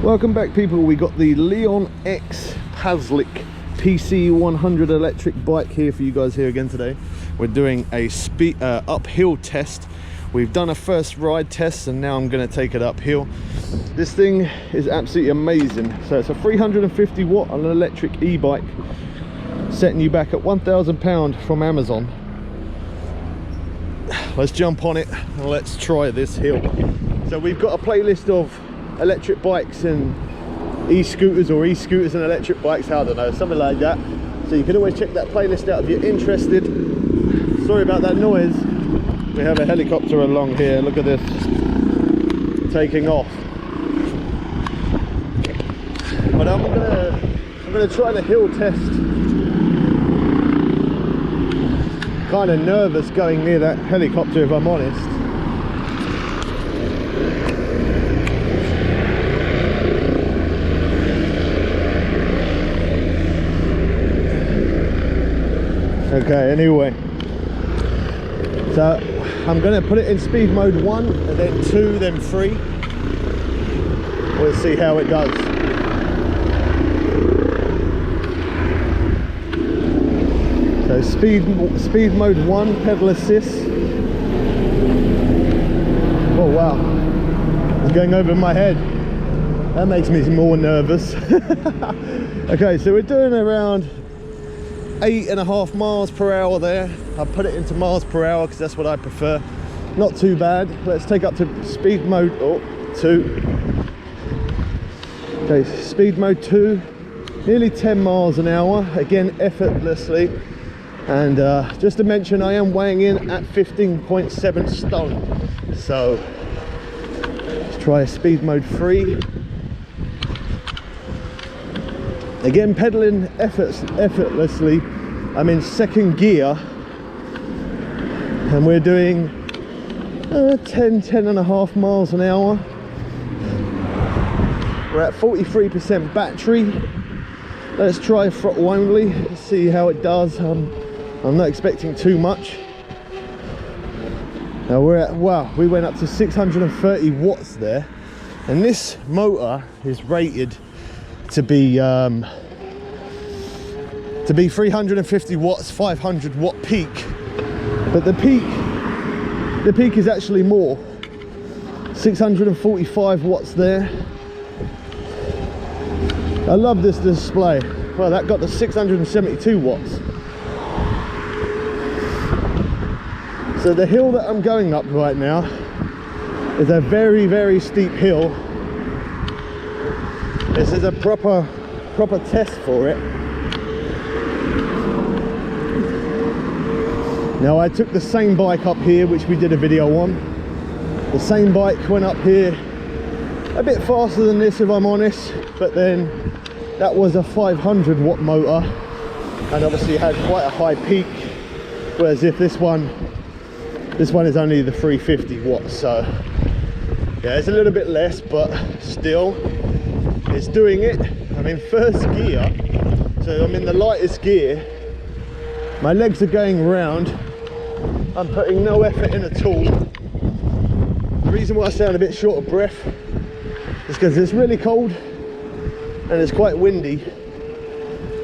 Welcome back, people. We got the LeonX Paselec pc100 electric bike here for you guys here again today. We're doing a uphill test. We've done a first ride test and now I'm going to take it uphill. This thing is absolutely amazing. So it's a 350 watt on an electric e-bike, setting you back at £1,000 from Amazon. Let's jump on it and let's try this hill. So we've got a playlist of electric bikes and e-scooters, or e-scooters and electric bikes, I don't know, something like that. So you can always check that playlist out if you're interested. Sorry about that noise. We have a helicopter along here. Look at this, taking off. But I'm gonna try the hill test. Kind of nervous going near that helicopter, if I'm honest. Okay, anyway, so I'm going to put it in speed mode 1 and then 2, then 3. We'll see how it does. So speed mode 1, pedal assist. Oh wow, it's going over my head. That makes me more nervous. Okay, so we're doing around 8.5 miles per hour there. I'll put it into miles per hour because that's what I prefer. Not too bad. Let's take up to speed mode 2. Okay, speed mode 2, nearly 10 miles an hour, again effortlessly. And just to mention, I am weighing in at 15.7 stone. So let's try speed mode 3. Again, pedaling effortlessly. I'm in second gear and we're doing 10.5 miles an hour. We're at 43% battery. Let's try throttle only, see how it does. I'm not expecting too much. Now we're at, wow, we went up to 630 watts there, and this motor is rated to be 350 watts, 500 watt peak, but the peak is actually more, 645 watts there. I love this display. Well, that got to 672 watts. So the hill that I'm going up right now is a very, very steep hill. This is a proper test for it. Now I took the same bike up here, which we did a video on. The same bike went up here a bit faster than this, if I'm honest, but then that was a 500 watt motor and obviously had quite a high peak, whereas if this one is only the 350 watts. So yeah, it's a little bit less, but still it's doing it. I'm in first gear, so I'm in the lightest gear. My legs are going round. I'm putting no effort in at all. The reason why I sound a bit short of breath is because it's really cold and it's quite windy,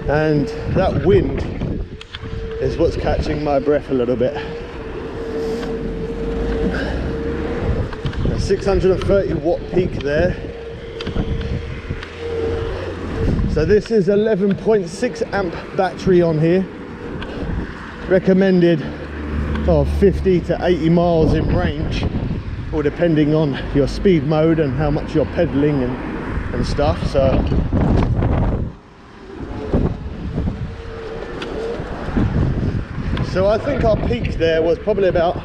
and that wind is what's catching my breath a little bit. 630 watt peak there. So this is 11.6 amp battery on here, recommended 50 to 80 miles in range, or depending on your speed mode and how much you're pedaling and stuff. So I think our peak there was probably about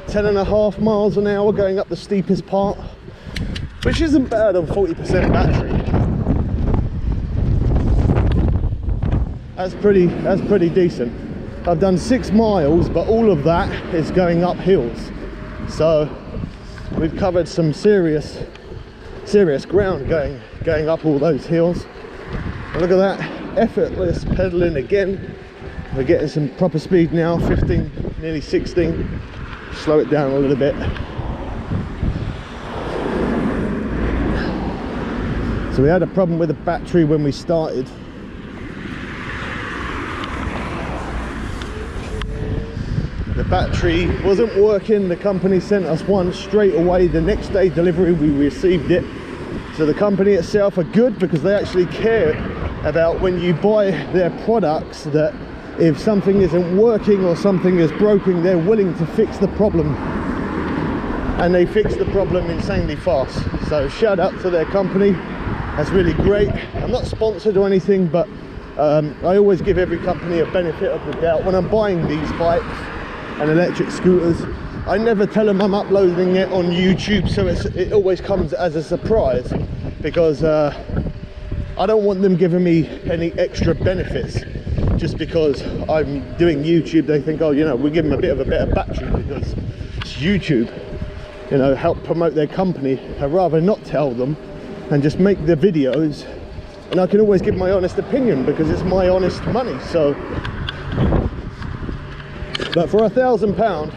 10.5 miles an hour going up the steepest part, which isn't bad on 40% battery. That's pretty decent. I've done 6 miles, but all of that is going up hills. So we've covered some serious ground going up all those hills. And look at that, effortless pedaling again. We're getting some proper speed now, 15, nearly 16. Slow it down a little bit. So we had a problem with the battery when we started. The battery wasn't working. The company sent us one straight away. The next day delivery we received it. So the company itself are good because they actually care about when you buy their products, that if something isn't working or something is broken, they're willing to fix the problem. And they fix the problem insanely fast. So shout out to their company. That's really great. I'm not sponsored or anything, but I always give every company a benefit of the doubt when I'm buying these bikes and electric scooters. I never tell them I'm uploading it on YouTube, so it always comes as a surprise, because I don't want them giving me any extra benefits just because I'm doing YouTube. They think, oh, you know, we give them a bit of a better battery because it's YouTube, you know, help promote their company. I'd rather not tell them and just make the videos, and I can always give my honest opinion because it's my honest money. So, but for £1,000,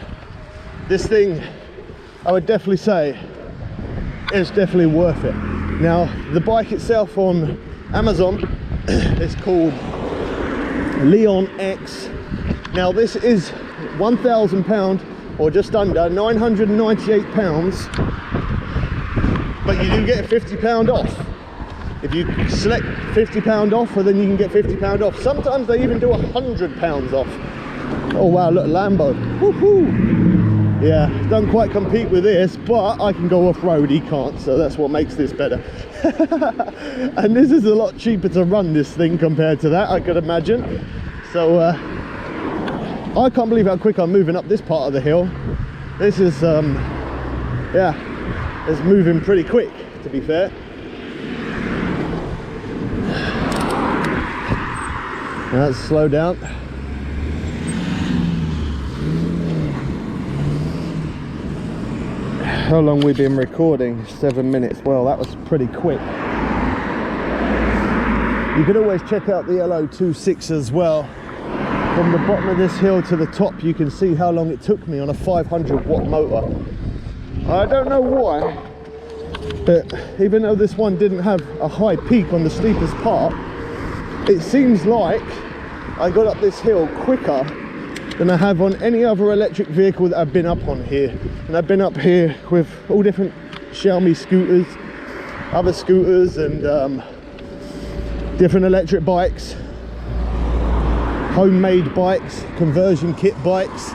this thing, I would definitely say it's definitely worth it. Now, the bike itself on Amazon is called LeonX. Now, this is £1,000 or just under £998, but you do get £50 off. If you select £50 off, or then you can get £50 off. Sometimes they even do £100 off. Oh wow, look, Lambo. Woohoo! Yeah, don't quite compete with this, but I can go off-road, he can't, so that's what makes this better. And this is a lot cheaper to run this thing compared to that, I could imagine. So I can't believe how quick I'm moving up this part of the hill. This is yeah, it's moving pretty quick, to be fair. Now let's slow down. How long we've been recording? 7 minutes. Well, that was pretty quick. You can always check out the LO26 as well. From the bottom of this hill to the top, you can see how long it took me on a 500 watt motor. I don't know why, but even though this one didn't have a high peak on the steepest part, it seems like I got up this hill quicker than I have on any other electric vehicle that I've been up on here. And I've been up here with all different Xiaomi scooters, other scooters, and different electric bikes, homemade bikes, conversion kit bikes,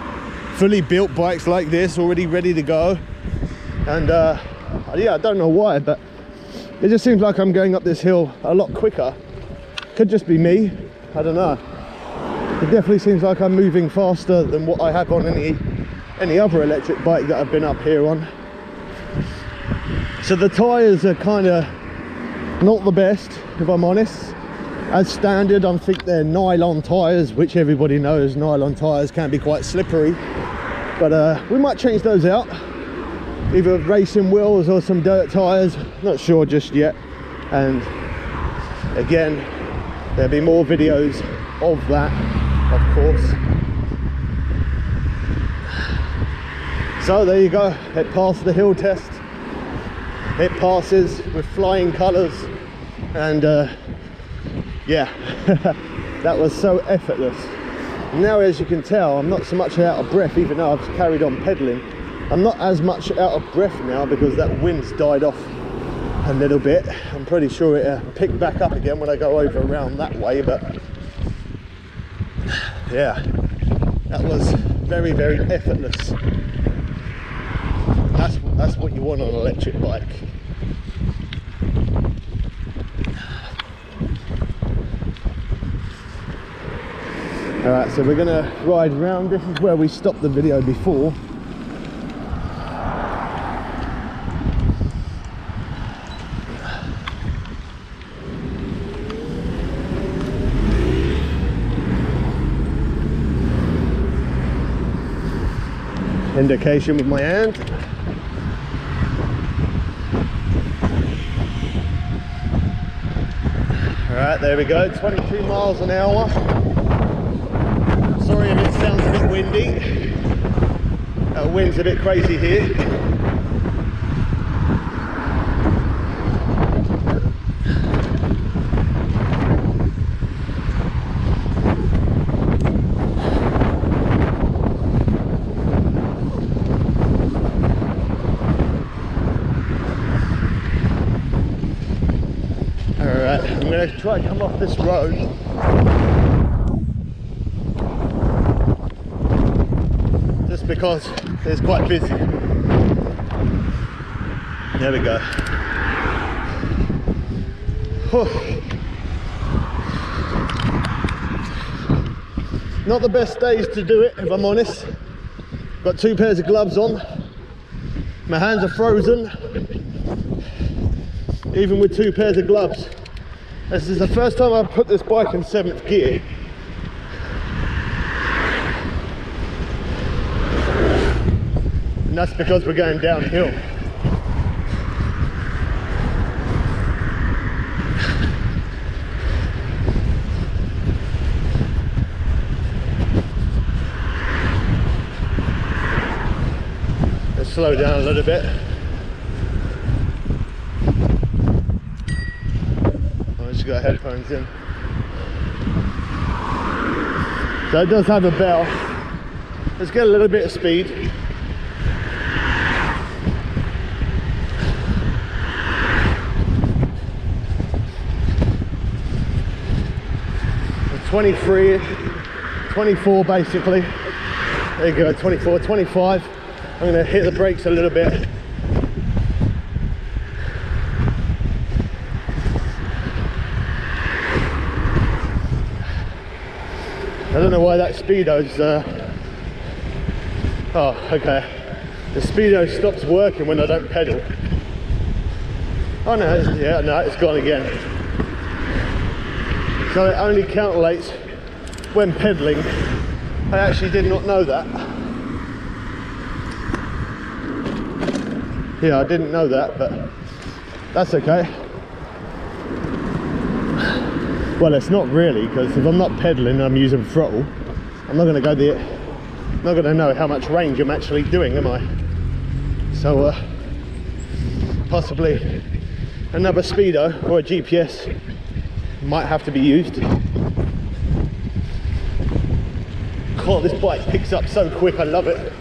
fully built bikes like this, already ready to go. And yeah, I don't know why, but it just seems like I'm going up this hill a lot quicker. Could just be me, I don't know. It definitely seems like I'm moving faster than what I have on any other electric bike that I've been up here on. So the tyres are kind of not the best, if I'm honest. As standard, I think they're nylon tyres, which everybody knows nylon tyres can be quite slippery. But we might change those out. Either racing wheels or some dirt tyres, not sure just yet. And again, there'll be more videos of that, of course. So there you go, it passed the hill test. It passes with flying colours, and yeah, that was so effortless. Now, as you can tell, I'm not so much out of breath, even though I've carried on pedalling. I'm not as much out of breath now because that wind's died off a little bit. I'm pretty sure it'll pick back up again when I go over around that way, but yeah, that was very, very effortless. That's what you want on an electric bike. Alright, so we're gonna ride around. This is where we stopped the video before. Indication with my hand. Alright, there we go, 22 miles an hour. Sorry if it sounds a bit windy. The wind's a bit crazy here. Right, I'm going to try and come off this road. Just because it's quite busy. There we go. Whew. Not the best days to do it, if I'm honest. Got 2 pairs of gloves on. My hands are frozen, even with 2 pairs of gloves. This is the first time I've put this bike in 7th gear. And that's because we're going downhill. Let's slow down a little bit. I've just got headphones in. So it does have a bell. Let's get a little bit of speed. 23, 24 basically. There you go, 24, 25. I'm going to hit the brakes a little bit. I don't know why that speedo's oh, okay. The speedo stops working when I don't pedal. Oh no, yeah, no, it's gone again. So it only calculates when pedaling. I actually did not know that. Yeah, I didn't know that, but that's okay. Well, it's not really, because if I'm not pedaling and I'm using throttle, I'm not going to go there. I'm not going to know how much range I'm actually doing, am I? So possibly another speedo or a GPS might have to be used. God, this bike picks up so quick, I love it.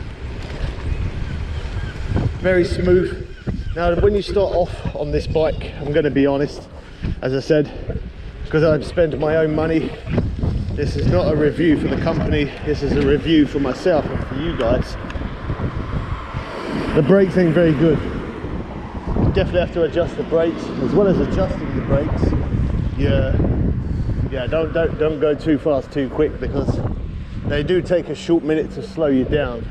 Very smooth. Now when you start off on this bike, I'm going to be honest, as I said, because I've spent my own money, this is not a review for the company, this is a review for myself and for you guys. The brake thing, very good. You definitely have to adjust the brakes, as well as adjusting the brakes. Yeah, don't go too fast too quick, because they do take a short minute to slow you down.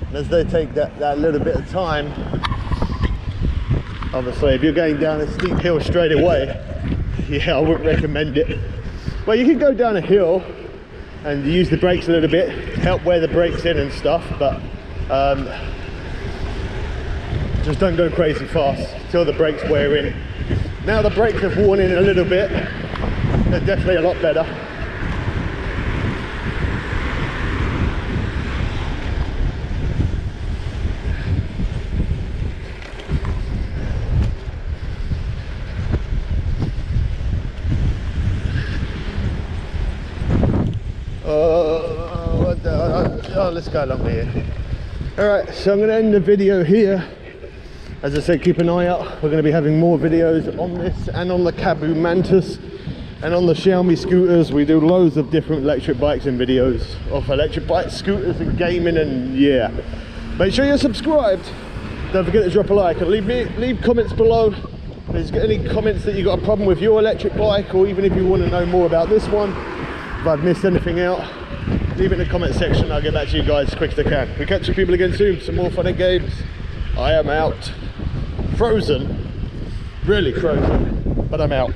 And as they take that little bit of time, obviously if you're going down a steep hill straight away, yeah, I wouldn't recommend it. Well, you can go down a hill and use the brakes a little bit, help wear the brakes in and stuff, but just don't go crazy fast till the brakes wear in. Now the brakes have worn in a little bit, they're definitely a lot better. Let's go along here. Alright, so I'm going to end the video here. As I said, keep an eye out. We're going to be having more videos on this and on the Caboo Mantis and on the Xiaomi scooters. We do loads of different electric bikes and videos of electric bikes, scooters and gaming, and yeah. Make sure you're subscribed. Don't forget to drop a like and leave comments below. If there's any comments that you got a problem with your electric bike, or even if you want to know more about this one, if I've missed anything out, leave it in the comment section. I'll get back to you guys as quick as I can. We'll catch you people again soon. Some more fun and games. I am out. Frozen. Really frozen. But I'm out.